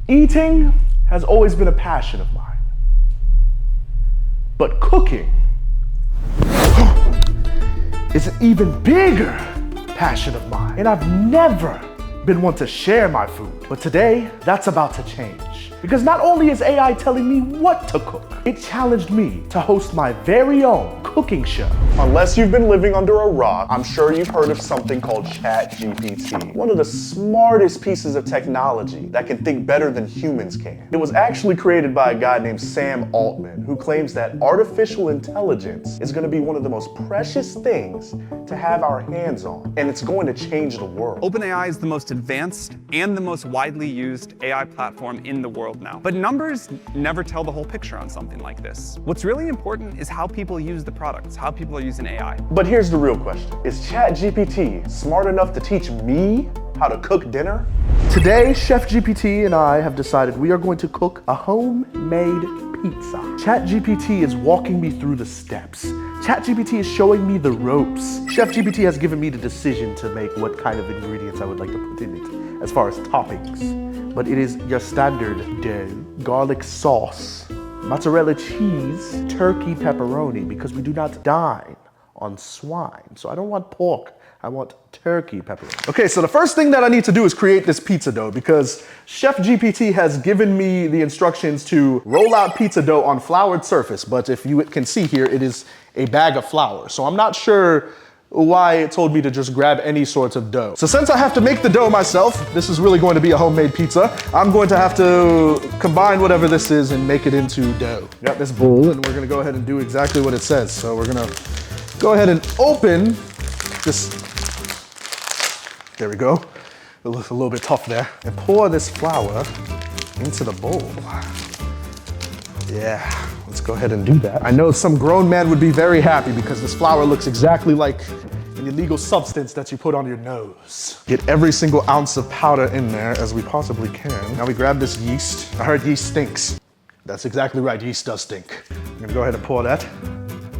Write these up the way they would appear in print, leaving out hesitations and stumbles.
Eating has always been a passion of mine. But cooking is an even bigger passion of mine. And I've never been one to share my food. But today, that's about to change. Because not only is AI telling me what to cook, it challenged me to host my very own cooking show. Unless you've been living under a rock, I'm sure you've heard of something called ChatGPT. One of the smartest pieces of technology that can think better than humans can. It was actually created by a guy named Sam Altman, who claims that artificial intelligence is going to be one of the most precious things to have our hands on, and it's going to change the world. OpenAI is the most advanced and the most widely used AI platform in the world now. But numbers never tell the whole picture on something like this. What's really important is how people use the products, how people are using AI. But here's the real question. Is ChatGPT smart enough to teach me how to cook dinner? Today, Chef GPT and I have decided we are going to cook a homemade pizza. ChatGPT is walking me through the steps. ChatGPT is showing me the ropes. Chef GPT has given me the decision to make what kind of ingredients I would like to put in it as far as toppings. But it is your standard dough, garlic sauce, mozzarella cheese, turkey pepperoni, because we do not dine on swine. So I don't want pork, I want turkey pepperoni. Okay, so the first thing that I need to do is create this pizza dough because Chef GPT has given me the instructions to roll out pizza dough on floured surface. But if you can see here, it is a bag of flour. So I'm not sure why it told me to just grab any sorts of dough. So since I have to make the dough myself, this is really going to be a homemade pizza, I'm going to have to combine whatever this is and make it into dough. Got this bowl and we're gonna go ahead and do exactly what it says. So we're gonna go ahead and open this, there we go. It looks a little bit tough there. And pour this flour into the bowl. Yeah. Let's go ahead and do that. I know some grown man would be very happy because this flour looks exactly like an illegal substance that you put on your nose. Get every single ounce of powder in there as we possibly can. Now we grab this yeast. I heard yeast stinks. That's exactly right, yeast does stink. I'm gonna go ahead and pour that.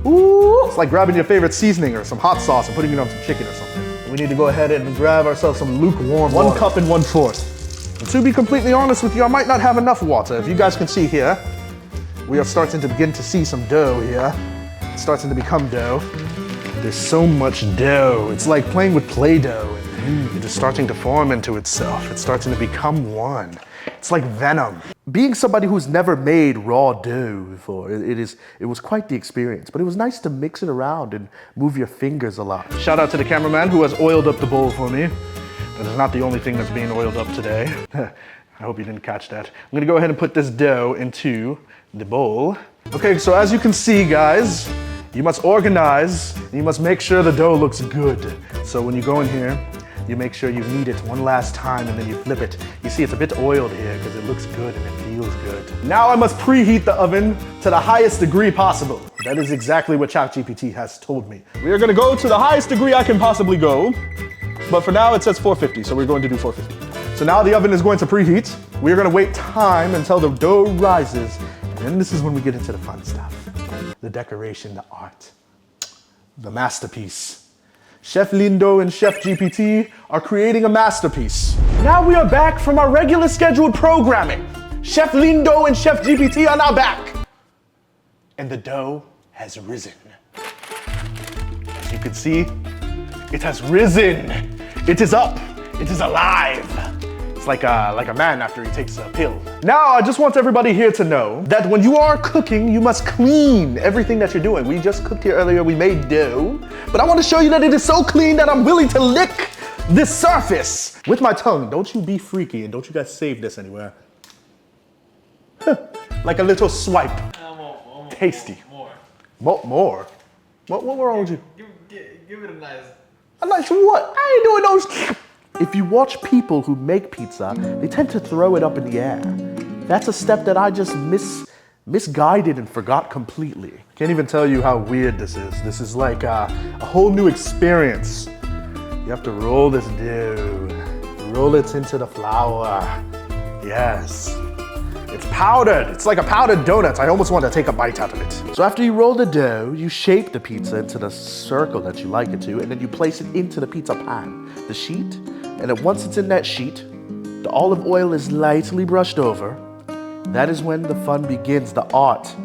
Ooh, it's like grabbing your favorite seasoning or some hot sauce and putting it on some chicken or something. We need to go ahead and grab ourselves some lukewarm water. 1 cup and 1/4. And to be completely honest with you, I might not have enough water. If you guys can see here, we are starting to begin to see some dough here. It's starting to become dough. There's so much dough. It's like playing with Play-Doh. It is starting to form into itself. It's starting to become one. It's like venom. Being somebody who's never made raw dough before, it was quite the experience. But it was nice to mix it around and move your fingers a lot. Shout out to the cameraman who has oiled up the bowl for me. That is not the only thing that's being oiled up today. I hope you didn't catch that. I'm gonna go ahead and put this dough into the bowl. Okay, so as you can see, guys, you must organize, and you must make sure the dough looks good. So when you go in here, you make sure you knead it one last time and then you flip it. You see it's a bit oiled here because it looks good and it feels good. Now I must preheat the oven to the highest degree possible. That is exactly what ChatGPT has told me. We are gonna go to the highest degree I can possibly go, but for now it says 450, so we're going to do 450. So now the oven is going to preheat. We're gonna wait time until the dough rises. And this is when we get into the fun stuff. The decoration, the art, the masterpiece. Chef Lindo and Chef GPT are creating a masterpiece. Now we are back from our regular scheduled programming. Chef Lindo and Chef GPT are now back. And the dough has risen. As you can see, it has risen. It is up. It is alive. It's like a man after he takes a pill. Now, I just want everybody here to know that when you are cooking, you must clean everything that you're doing. We just cooked here earlier, we made dough, but I want to show you that it is so clean that I'm willing to lick this surface with my tongue. Don't you be freaky, and don't you guys save this anywhere. Like a little swipe. Tasty. More? What wrong with you? Give it a nice. A nice what? I ain't doing those. If you watch people who make pizza, they tend to throw it up in the air. That's a step that I just misguided and forgot completely. Can't even tell you how weird this is. This is like a whole new experience. You have to roll this dough. Roll it into the flour. Yes. It's powdered. It's like a powdered donut. I almost want to take a bite out of it. So after you roll the dough, you shape the pizza into the circle that you like it to, and then you place it into the pizza pan, the sheet. And then once it's in that sheet, The olive oil is lightly brushed over. That is when the fun begins. The art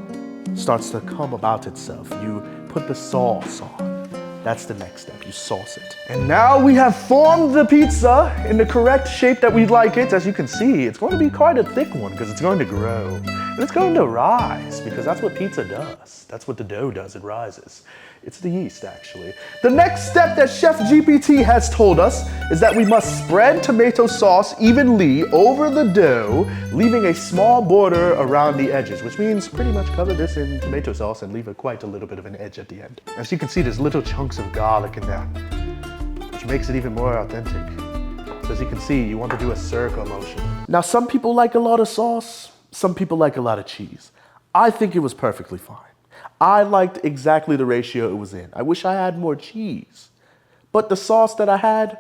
starts to come about itself. You put the sauce on. That's the next step. You sauce it. And now we have formed the pizza in the correct shape that we'd like it. As you can see, it's going to be quite a thick one because it's going to grow. And it's going to rise because that's what pizza does. That's what the dough does, it rises. It's the yeast, actually. The next step that Chef GPT has told us is that we must spread tomato sauce evenly over the dough, leaving a small border around the edges, which means pretty much cover this in tomato sauce and leave quite a little bit of an edge at the end. As you can see, there's little chunks of garlic in there, which makes it even more authentic. So as you can see, you want to do a circle motion. Now, some people like a lot of sauce. Some people like a lot of cheese. I think it was perfectly fine. I liked exactly the ratio it was in. I wish I had more cheese. But the sauce that I had,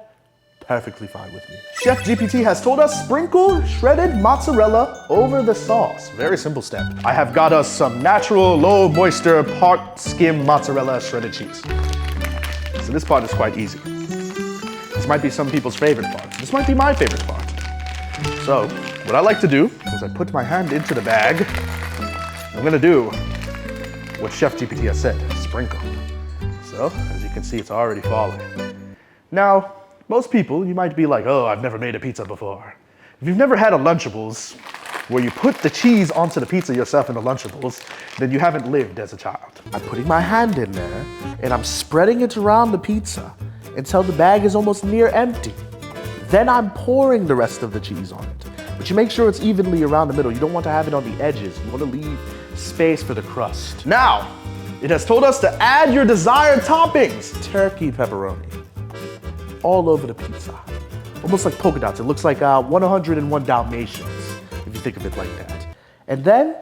perfectly fine with me. Chef GPT has told us sprinkle shredded mozzarella over the sauce. Very simple step. I have got us some natural, low moisture, part skim mozzarella shredded cheese. So this part is quite easy. This might be some people's favorite part. This might be my favorite part. So what I like to do is I put my hand into the bag. I'm gonna do what Chef GPT has said, sprinkle. So, as you can see, it's already falling. Now, most people, you might be like, oh, I've never made a pizza before. If you've never had a Lunchables, where you put the cheese onto the pizza yourself in the Lunchables, then you haven't lived as a child. I'm putting my hand in there, and I'm spreading it around the pizza until the bag is almost near empty. Then I'm pouring the rest of the cheese on it. But you make sure it's evenly around the middle. You don't want to have it on the edges. You want to leave space for the crust. Now, it has told us to add your desired toppings. Turkey pepperoni all over the pizza. Almost like polka dots. It looks like 101 Dalmatians, if you think of it like that. And then,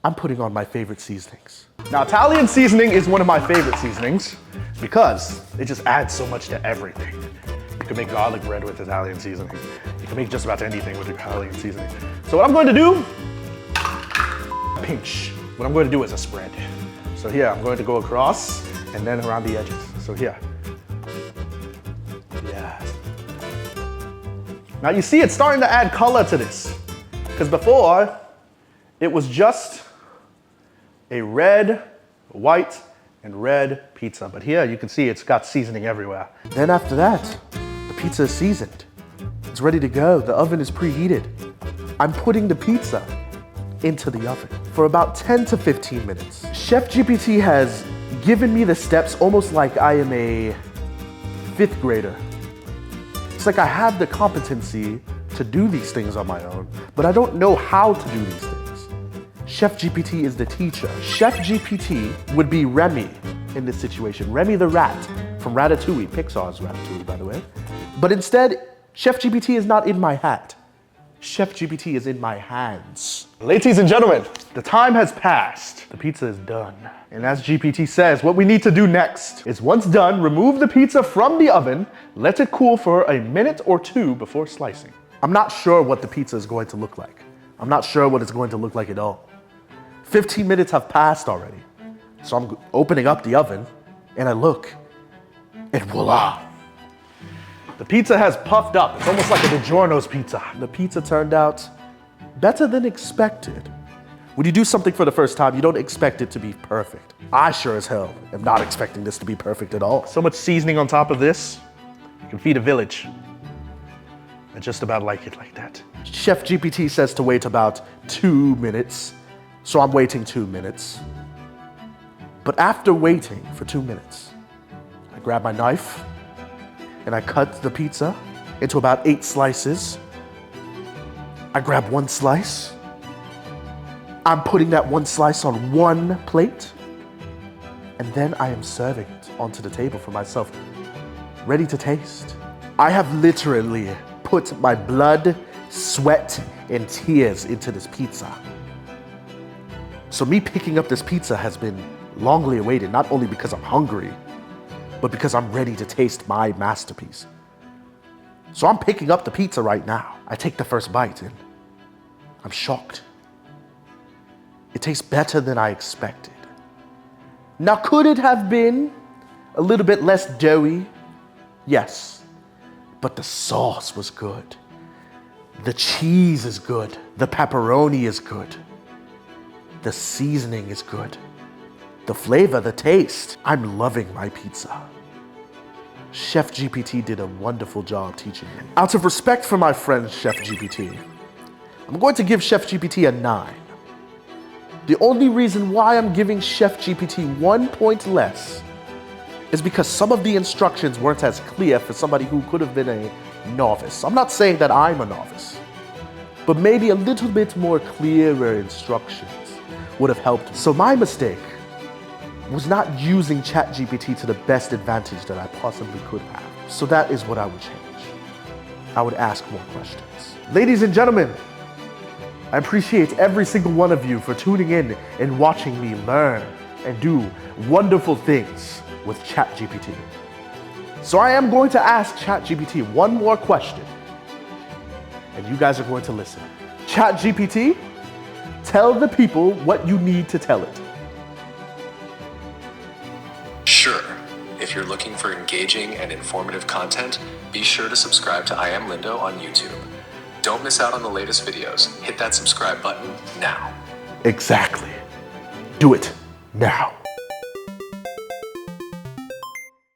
I'm putting on my favorite seasonings. Now, Italian seasoning is one of my favorite seasonings because it just adds so much to everything. You can make garlic bread with Italian seasoning. You can make just about anything with Italian seasoning. So what I'm going to do, pinch. What I'm going to do is a spread. So here, I'm going to go across and then around the edges. So here. Yes. Now you see it's starting to add color to this. Because before, it was just a red, white, and red pizza. But here you can see it's got seasoning everywhere. Then after that, the pizza is seasoned. It's ready to go. The oven is preheated. I'm putting the pizza into the oven for about 10 to 15 minutes. Chef GPT has given me the steps almost like I am a 5th grader. It's like I have the competency to do these things on my own, but I don't know how to do these things. Chef GPT is the teacher. Chef GPT would be Remy in this situation. Remy the rat from Ratatouille, Pixar's Ratatouille, by the way. But instead, Chef GPT is not in my hat. Chef GPT is in my hands. Ladies and gentlemen, the time has passed. The pizza is done. And as GPT says, what we need to do next is once done, remove the pizza from the oven, let it cool for a minute or two before slicing. I'm not sure what the pizza is going to look like. I'm not sure what it's going to look like at all. 15 minutes have passed already. So I'm opening up the oven and I look and voila. The pizza has puffed up. It's almost like a DiGiorno's pizza. The pizza turned out better than expected. When you do something for the first time, you don't expect it to be perfect. I sure as hell am not expecting this to be perfect at all. So much seasoning on top of this, you can feed a village. I just about like it like that. Chef GPT says to wait about 2 minutes, so I'm waiting 2 minutes. But after waiting for 2 minutes, I grab my knife and I cut the pizza into about 8 slices. I grab 1 slice. I'm putting that 1 slice on 1 plate. And then I am serving it onto the table for myself, ready to taste. I have literally put my blood, sweat, and tears into this pizza. So me picking up this pizza has been longly awaited, not only because I'm hungry, but because I'm ready to taste my masterpiece. So I'm picking up the pizza right now. I take the first bite and I'm shocked. It tastes better than I expected. Now, could it have been a little bit less doughy? Yes, but the sauce was good. The cheese is good. The pepperoni is good. The seasoning is good. The flavor, the taste. I'm loving my pizza. Chef GPT did a wonderful job teaching me. Out of respect for my friend Chef GPT, I'm going to give Chef GPT a 9. The only reason why I'm giving Chef GPT 1 point less is because some of the instructions weren't as clear for somebody who could have been a novice. I'm not saying that I'm a novice, but maybe a little bit more clearer instructions would have helped. So my mistake was not using ChatGPT to the best advantage that I possibly could have. So that is what I would change. I would ask more questions. Ladies and gentlemen, I appreciate every single one of you for tuning in and watching me learn and do wonderful things with ChatGPT. So I am going to ask ChatGPT one more question, and you guys are going to listen. ChatGPT, tell the people what you need to tell it. Sure. If you're looking for engaging and informative content, be sure to subscribe to I Am Lindo on YouTube. Don't miss out on the latest videos. Hit that subscribe button now. Exactly. Do it now.